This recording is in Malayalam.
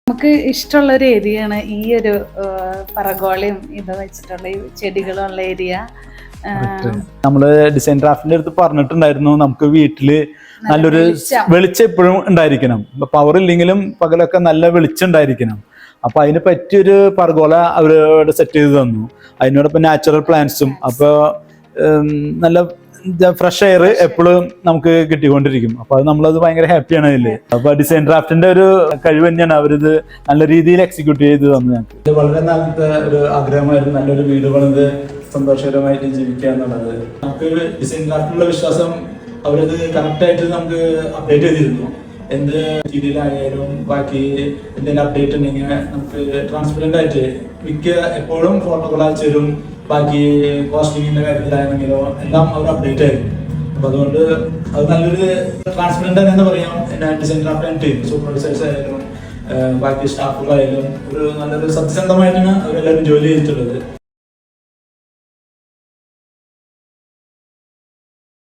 നമുക്ക് ഇഷ്ടമുള്ള ഒരു ഏരിയയാണ് ഈ ഒരു പറഗോളയും ഇത് വെച്ചിട്ടുള്ള ഈ ചെടികളുള്ള ഏരിയ. നമ്മള് ഡിസൈൻ ഡ്രാഫ്റ്റിന്റെ അടുത്ത് പറഞ്ഞിട്ടുണ്ടായിരുന്നു നമുക്ക് വീട്ടില് നല്ലൊരു വെളിച്ചം എപ്പോഴും ഉണ്ടായിരിക്കണം. പവർ ഇല്ലെങ്കിലും പകലൊക്കെ നല്ല വെളിച്ചം ഉണ്ടായിരിക്കണം. അപ്പൊ അതിന് പറ്റിയൊരു പർഗോള അവരോട് സെറ്റ് ചെയ്ത് തന്നു. അതിനോടൊപ്പം നാച്ചുറൽ പ്ലാന്റ്സും. അപ്പൊ നല്ല ഫ്രഷ് എയർ എപ്പോഴും നമുക്ക് കിട്ടിക്കൊണ്ടിരിക്കും. അപ്പൊ അത് നമ്മളത് ഭയങ്കര ഹാപ്പിയാണ് അതില്. അപ്പൊ ഡിസൈൻ ഡ്രാഫ്റ്റിന്റെ ഒരു കഴിവ് തന്നെയാണ് അവരിത് നല്ല രീതിയിൽ എക്സിക്യൂട്ട് ചെയ്ത് തന്നു. ഞങ്ങൾക്ക് വളരെ നാളത്തെ ഒരു ആഗ്രഹമായിരുന്നു നല്ലൊരു വീട് പണിത് സന്തോഷകരമായിട്ട് ജീവിക്കുക എന്നുള്ളത്. നമുക്ക് ഡിസൈൻ ഡ്രാഫ്റ്റിലുള്ള വിശ്വാസം അവരത് കറക്റ്റായിട്ട് നമുക്ക് അപ്ഡേറ്റ് ചെയ്തിരുന്നു. എന്ത് രീതിയിലായാലും ബാക്കി എന്തെങ്കിലും അപ്ഡേറ്റ് ഉണ്ടെങ്കിൽ നമുക്ക് ട്രാൻസ്പെറന്റ് ആയിട്ട് എപ്പോഴും ഫോട്ടോകൾ അയച്ചു തരും. ബാക്കി കോസ്റ്റിങ്ങിന്റെ കാര്യത്തിലാണെങ്കിലോ എല്ലാം അവർ അപ്ഡേറ്റ് ആയിരുന്നു. അപ്പൊ അതുകൊണ്ട് അത് നല്ലൊരു ട്രാൻസ്പെറന്റ് എന്ന് പറയാം. ഡിസൈൻ ഡ്രാഫ്റ്റ് ടീം സൂപ്പർവൈസേഴ്സ് ആയാലും ബാക്കി സ്റ്റാഫുകളായാലും ഒരു നല്ലൊരു സത്യസന്ധമായിട്ടാണ് അവരെല്ലാവരും ജോലി ചെയ്തിട്ടുള്ളത്.